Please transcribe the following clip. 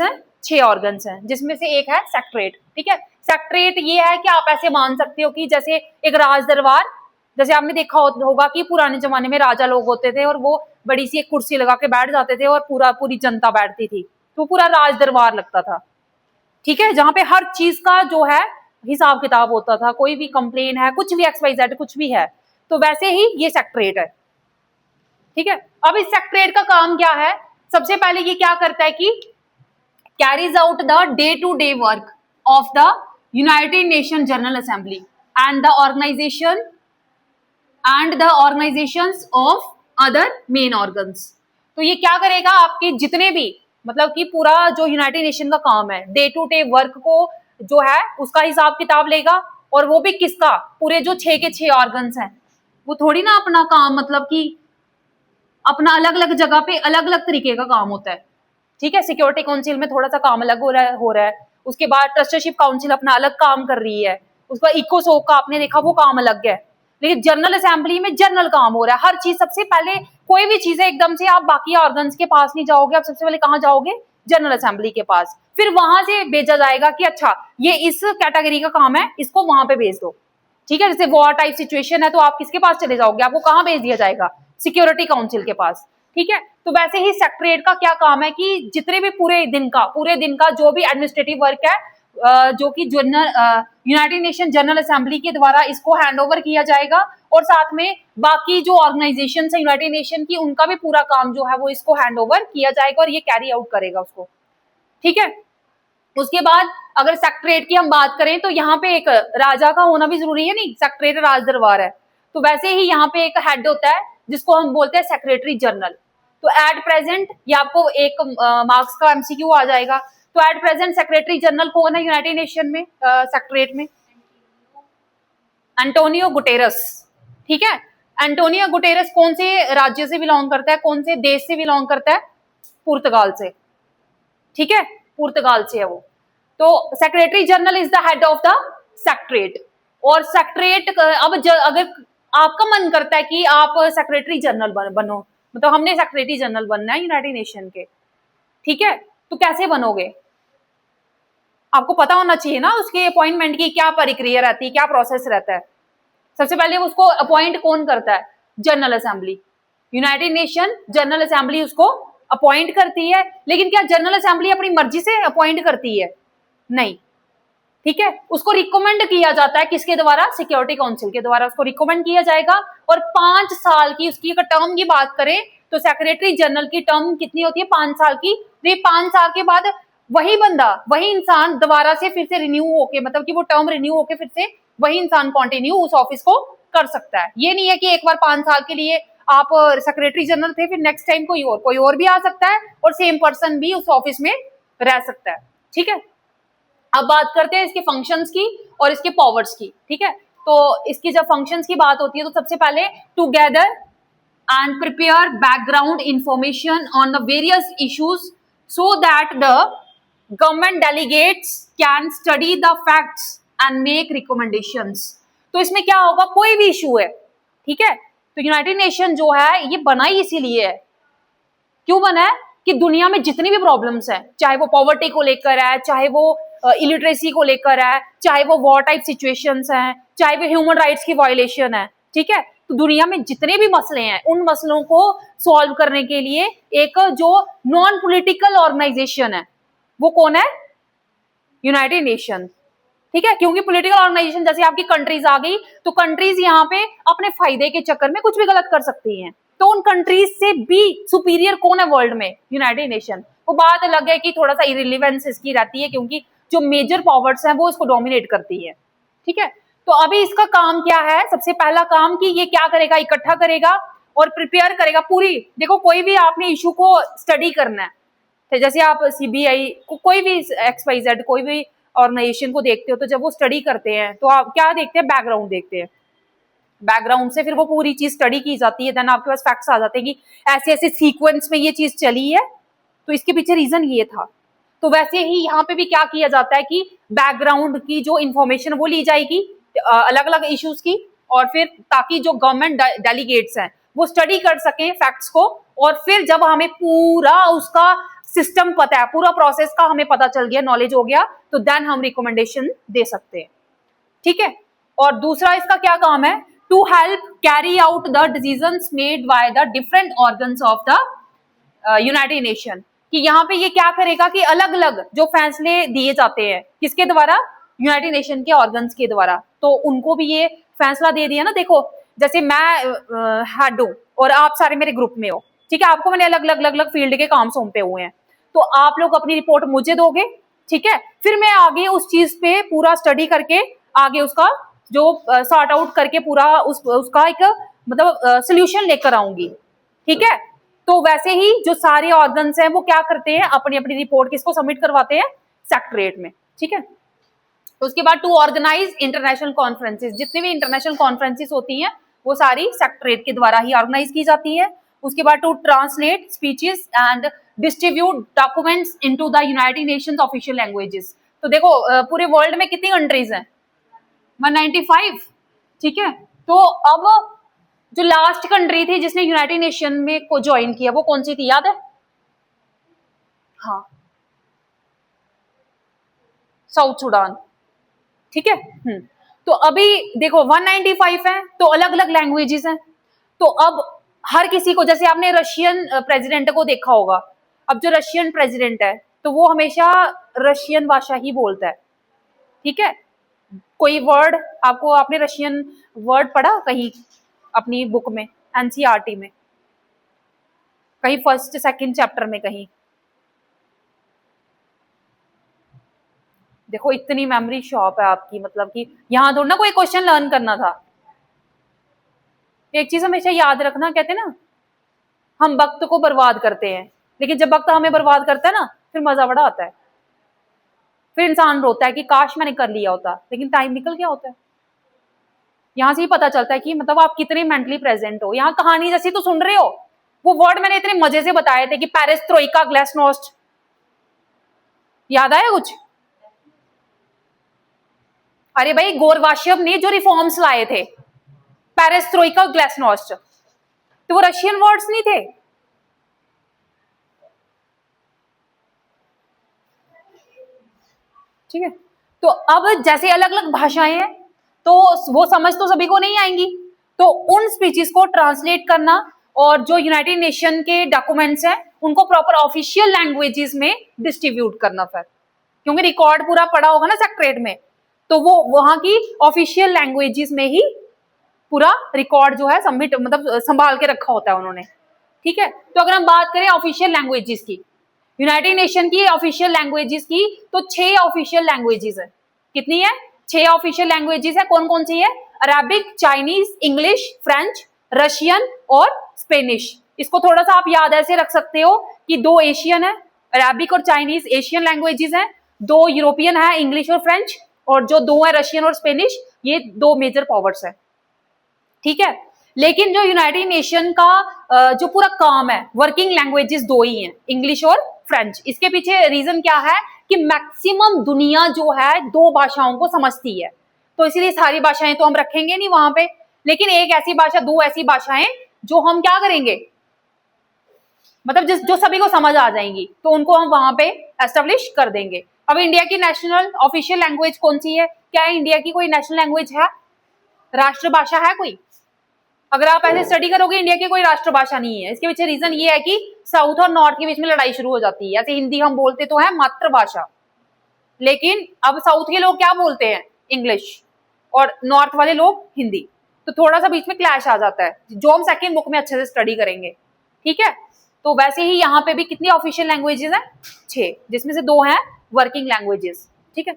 हैं, 6 ऑर्गन्स हैं, जिसमें से एक है सेक्रेट। ठीक है, सेक्रेट ये है कि आप ऐसे मान सकते हो कि जैसे एक राज दरबार, जैसे आपने देखा होगा कि पुराने जमाने में राजा लोग होते थे और वो बड़ी सी एक कुर्सी लगा के बैठ जाते थे और पूरी जनता बैठती थी, तो पूरा राज दरबार लगता था। ठीक है, जहां पे हर चीज का जो है हिसाब किताब होता था, कोई भी कंप्लेन है, कुछ भी XYZ कुछ भी है, तो वैसे ही ये सेक्रेट है। ठीक है, अब इस सेक्रेट का काम क्या है? सबसे पहले ये क्या करता है कि carries out the day to day work of the United Nation General Assembly and the organisations of other main organs. तो ये क्या करेगा, आपके जितने भी मतलब कि पूरा जो यूनाइटेड नेशन का काम है, डे टू डे वर्क को जो है उसका हिसाब किताब लेगा, और वो भी किसका, पूरे जो 6 के 6 ऑर्गन्स हैं। वो थोड़ी ना अपना काम मतलब कि अपना अलग अलग जगह पे अलग अलग तरीके का काम होता है। ठीक है, सिक्योरिटी काउंसिल में थोड़ा सा काम अलग हो रहा है, उसके बाद ट्रस्टीशिप काउंसिल अपना अलग काम कर रही है, उसका इकोसोक का आपने देखा वो काम अलग है, लेकिन जनरल असेंबली में जनरल काम हो रहा है। हर चीज सबसे पहले, कोई भी चीज है एकदम से आप बाकी ऑर्गन्स के पास नहीं जाओगे, आप सबसे पहले कहाँ जाओगे? जनरल असेंबली के पास। फिर वहां से भेजा जाएगा कि अच्छा ये इस कैटेगरी का काम है, इसको वहां पे भेज दो। ठीक है, जैसे वॉर टाइप सिचुएशन है तो आप किसके पास चले जाओगे? आपको कहाँ भेज दिया जाएगा? सिक्योरिटी काउंसिल के पास। ठीक है, तो वैसे ही सेक्रेटरीट का क्या काम है कि जितने भी पूरे दिन का जो भी एडमिनिस्ट्रेटिव वर्क है, जो कि यूनाइटेड नेशन जनरल असेंबली के द्वारा इसको हैंड ओवर किया जाएगा, और साथ में बाकी जो ऑर्गेनाइजेशन है यूनाइटेड नेशन की, उनका भी पूरा काम जो है वो इसको हैंड ओवर किया जाएगा और ये कैरी आउट करेगा उसको। ठीक है, उसके बाद अगर सेक्रेटरीट की हम बात करें तो यहाँ पे एक राजा का होना भी जरूरी है, नहीं? सेक्रेटरी राज दरबार है, तो वैसे ही यहाँ पे एक हेड होता है जिसको हम बोलते हैं सेक्रेटरी जनरल। तो एट प्रेजेंट ये आपको एक मार्क्स का MCQ आ जाएगा। तो एट प्रेजेंट सेक्रेटरी जनरल कौन है यूनाइटेड नेशन में, सेक्रेटरीट में? Antonio Guterres. ठीक है, एंटोनियो गुटेरस कौन से राज्य से बिलोंग करता है, कौन से देश से बिलोंग करता है? पुर्तगाल से। ठीक है, पुर्तगाल से है वो। तो secretary general is the head of the secretariat. और सेक्रेटरीट अब अगर आपका मन करता है कि आप सेक्रेटरी जनरल बनो, मतलब हमने सेक्रेटरी जनरल बनना है यूनाइटेड नेशन के, ठीक है, तो कैसे बनोगे? आपको पता होना चाहिए ना उसके अपॉइंटमेंट की क्या प्रक्रिया रहती है, क्या प्रोसेस रहता है। सबसे पहले उसको अपॉइंट कौन करता है? General assembly. United Nation General assembly उसको अपॉइंट करती है, लेकिन क्या जनरल असेंबली अपनी मर्जी से अपॉइंट करती है? नहीं। ठीक है, उसको रिकमेंड किया जाता है, किसके द्वारा? सिक्योरिटी काउंसिल के द्वारा उसको रिकमेंड किया जाएगा। और 5 साल की उसकी अगर टर्म की बात करें तो सेक्रेटरी जनरल की टर्म कितनी होती है? 5 साल की। तो ये 5 साल के बाद वही बंदा, वही इंसान दोबारा से फिर से रिन्यू होके, मतलब कि वो टर्म रिन्यू होके फिर से वही इंसान कंटिन्यू उस ऑफिस को कर सकता है। ये नहीं है कि एक बार 5 साल के लिए आप सेक्रेटरी जनरल थे, फिर नेक्स्ट टाइम कोई और भी आ सकता है और सेम पर्सन भी उस ऑफिस में रह सकता है। ठीक है, अब बात करते हैं इसके फंक्शंस की और इसके पावर्स की। ठीक है, तो इसकी जब फंक्शंस की बात होती है तो सबसे पहले to gather and prepare background information on the various issues so that the government delegates can study the facts and make recommendations. तो इसमें क्या होगा, कोई भी इशू है, ठीक है, तो यूनाइटेड नेशन जो है ये बना ही इसीलिए है। क्यों बना है? कि दुनिया में जितनी भी प्रॉब्लम्स हैं, चाहे वो पॉवर्टी को लेकर है, चाहे वो इलिटरेसी को लेकर है, चाहे वो वॉर टाइप सिचुएशंस हैं, चाहे वो ह्यूमन राइट्स की वायलेशन है, ठीक है, तो दुनिया में जितने भी मसले हैं उन मसलों को सॉल्व करने के लिए एक जो नॉन पॉलिटिकल ऑर्गेनाइजेशन है वो कौन है? United nation. ठीक है, क्योंकि पॉलिटिकल ऑर्गेनाइजेशन जैसे आपकी कंट्रीज आ गई तो कंट्रीज यहाँ पे अपने फायदे के चक्कर में कुछ भी गलत कर सकती हैं, तो उन कंट्रीज से भी सुपीरियर कौन है वर्ल्ड में? United nation. वो बात अलग है कि थोड़ा सा इरिलेवेंस इसकी रहती है क्योंकि जो मेजर पावर्स हैं वो इसको डोमिनेट करती है। ठीक है, तो अभी इसका काम क्या है? सबसे पहला काम कि ये क्या करेगा, इकट्ठा करेगा और प्रिपेयर करेगा पूरी। देखो कोई भी आपने इशू को स्टडी करना है, तो जैसे आप CBI कोई भी XYZ कोई भी ऑर्गेनाइजेशन को देखते हो, तो जब वो स्टडी करते हैं तो आप क्या देखते हैं? बैकग्राउंड देखते हैं। बैकग्राउंड से फिर वो पूरी चीज स्टडी की जाती है, देन आपके पास फैक्ट्स आ जाते हैं कि ऐसे ऐसे सीक्वेंस में ये चीज चली है तो इसके पीछे रीजन ये था। तो वैसे ही यहाँ पे भी क्या किया जाता है कि बैकग्राउंड की जो इंफॉर्मेशन वो ली जाएगी अलग अलग इश्यूज की, और फिर ताकि जो गवर्नमेंट डेलीगेट्स हैं वो स्टडी कर सकें फैक्ट्स को, और फिर जब हमें पूरा उसका सिस्टम पता है, पूरा प्रोसेस का हमें पता चल गया, नॉलेज हो गया, तो देन हम रिकमेंडेशन दे सकते हैं, ठीक है। और दूसरा इसका क्या काम है, to help carry out the decisions made by the different organs of the United Nation, कि यहाँ पे ये क्या करेगा कि अलग अलग जो फैसले दिए जाते हैं किसके द्वारा, यूनाइटेड नेशन के ऑर्गन्स के द्वारा, तो उनको भी ये फैसला दे दिया ना। देखो जैसे मैं हेड हूं और आप सारे मेरे ग्रुप में हो, ठीक है, आपको मैंने अलग अलग फील्ड के काम सौंपे हुए हैं, तो आप लोग अपनी रिपोर्ट मुझे दोगे, ठीक है, फिर मैं आगे उस चीज पे पूरा स्टडी करके आगे उसका जो सॉर्ट आउट करके पूरा उसका एक मतलब सोल्यूशन लेकर आऊंगी, ठीक है। तो वैसे ही जो सारे ऑर्गन्स हैं वो क्या करते हैं, अपनी अपनी रिपोर्ट किसको सबमिट करवाते हैं, सेक्रेटरीट में, ठीक है। उसके बाद टू ऑर्गेनाइज इंटरनेशनल कॉन्फ्रेंसेस, जितनी भी इंटरनेशनल कॉन्फ्रेंसेस होती हैं वो सारी सेक्रेटरीट के द्वारा ही ऑर्गेनाइज की जाती है। उसके बाद to translate speeches and distribute documents into the United Nations official languages. तो देखो पूरे वर्ल्ड में कितनी कंट्रीज हैं, 195, ठीक है। तो अब जो लास्ट कंट्री थी जिसने यूनाइटेड नेशन में को ज्वाइन किया वो कौन सी थी, याद है? हाँ, साउथ सूडान, ठीक है। तो अभी देखो 195 है, तो अलग अलग लैंग्वेजेस हैं, तो अब हर किसी को, जैसे आपने रशियन प्रेसिडेंट को देखा होगा, अब जो रशियन प्रेसिडेंट है तो वो हमेशा रशियन भाषा ही बोलता है, ठीक है। कोई वर्ड आपको, आपने रशियन वर्ड पढ़ा कहीं अपनी बुक में, एनसीईआरटी में, कहीं फर्स्ट सेकंड चैप्टर में कहीं? देखो इतनी मेमोरी शॉप है आपकी, मतलब कि यहाँ थोड़ा ना कोई क्वेश्चन लर्न करना था। एक चीज हमेशा याद रखना, कहते हैं ना हम वक्त को बर्बाद करते हैं, लेकिन जब वक्त हमें बर्बाद करता है ना फिर मजा बड़ा आता है, फिर इंसान रोता है कि काश मैंने कर लिया होता, लेकिन टाइम निकल गया होता है। यहाँ से ही पता चलता है कि मतलब आप कितने मेंटली प्रेजेंट हो। यहाँ कहानी जैसी तो सुन रहे हो, वो वर्ड मैंने इतने मजे से बताए थे कि पेरेस्ट्रोइका, ग्लासनोस्ट, याद आया कुछ? अरे भाई गोरबाचेव ने जो रिफॉर्म्स लाए थे, पेरेस्ट्रोइका, ग्लासनोस्ट, तो वो रशियन वर्ड्स नहीं थे। ठीक है, तो अब जैसे अलग अलग भाषाएं हैं तो वो समझ तो सभी को नहीं आएंगी, तो उन स्पीचेस को ट्रांसलेट करना और जो यूनाइटेड नेशन के डॉक्यूमेंट्स हैं उनको प्रॉपर ऑफिशियल लैंग्वेजेस में डिस्ट्रीब्यूट करना, फिर क्योंकि रिकॉर्ड पूरा पड़ा होगा ना सेक्रेटरीट में, तो वो वहां की ऑफिशियल लैंग्वेजेस में ही पूरा रिकॉर्ड जो है सबमिट, मतलब संभाल के रखा होता है उन्होंने, ठीक है। तो अगर हम बात करें ऑफिशियल लैंग्वेजेस की, यूनाइटेड नेशन की ऑफिशियल लैंग्वेजेस की, तो 6 ऑफिशियल लैंग्वेजेस है। कितनी है? 6 ऑफिशियल लैंग्वेजेस है। कौन कौन सी है? Arabic, Chinese, English, French, Russian और स्पेनिश। इसको थोड़ा सा आप याद ऐसे रख सकते हो कि 2 एशियन है, अरबिक और चाइनीज एशियन लैंग्वेजेस हैं, 2 यूरोपियन है, इंग्लिश और फ्रेंच, और जो 2 है रशियन और स्पेनिश, ये 2 मेजर पावर्स है, ठीक है। लेकिन जो यूनाइटेड नेशन का जो पूरा काम है, वर्किंग लैंग्वेजेस 2 ही हैं, इंग्लिश और फ्रेंच। इसके पीछे रीजन क्या है कि मैक्सिमम दुनिया जो है 2 भाषाओं को समझती है, तो इसीलिए सारी भाषाएं तो हम रखेंगे नहीं वहां पे, लेकिन एक ऐसी भाषा, 2 ऐसी भाषाएं जो हम क्या करेंगे, मतलब जो सभी को समझ आ जाएंगी, तो उनको हम वहां पे एस्टेब्लिश कर देंगे। अब इंडिया की नेशनल ऑफिशियल लैंग्वेज कौन सी है? क्या इंडिया की कोई नेशनल लैंग्वेज है, राष्ट्रभाषा है कोई? अगर आप ऐसे स्टडी करोगे इंडिया की कोई राष्ट्रभाषा नहीं है। इसके पीछे रीजन ये है कि साउथ और नॉर्थ के बीच में लड़ाई शुरू हो जाती है। ऐसे हिंदी हम बोलते तो है मातृभाषा, लेकिन अब साउथ के लोग क्या बोलते हैं? इंग्लिश, और नॉर्थ वाले लोग हिंदी, तो थोड़ा सा बीच में क्लैश आ जाता है, जो हम सेकेंड बुक में अच्छे से स्टडी करेंगे, ठीक है। तो वैसे ही यहाँ पे भी कितनी ऑफिशियल लैंग्वेजेस हैं? 6, जिसमें से 2 हैं वर्किंग लैंग्वेजेस, ठीक है।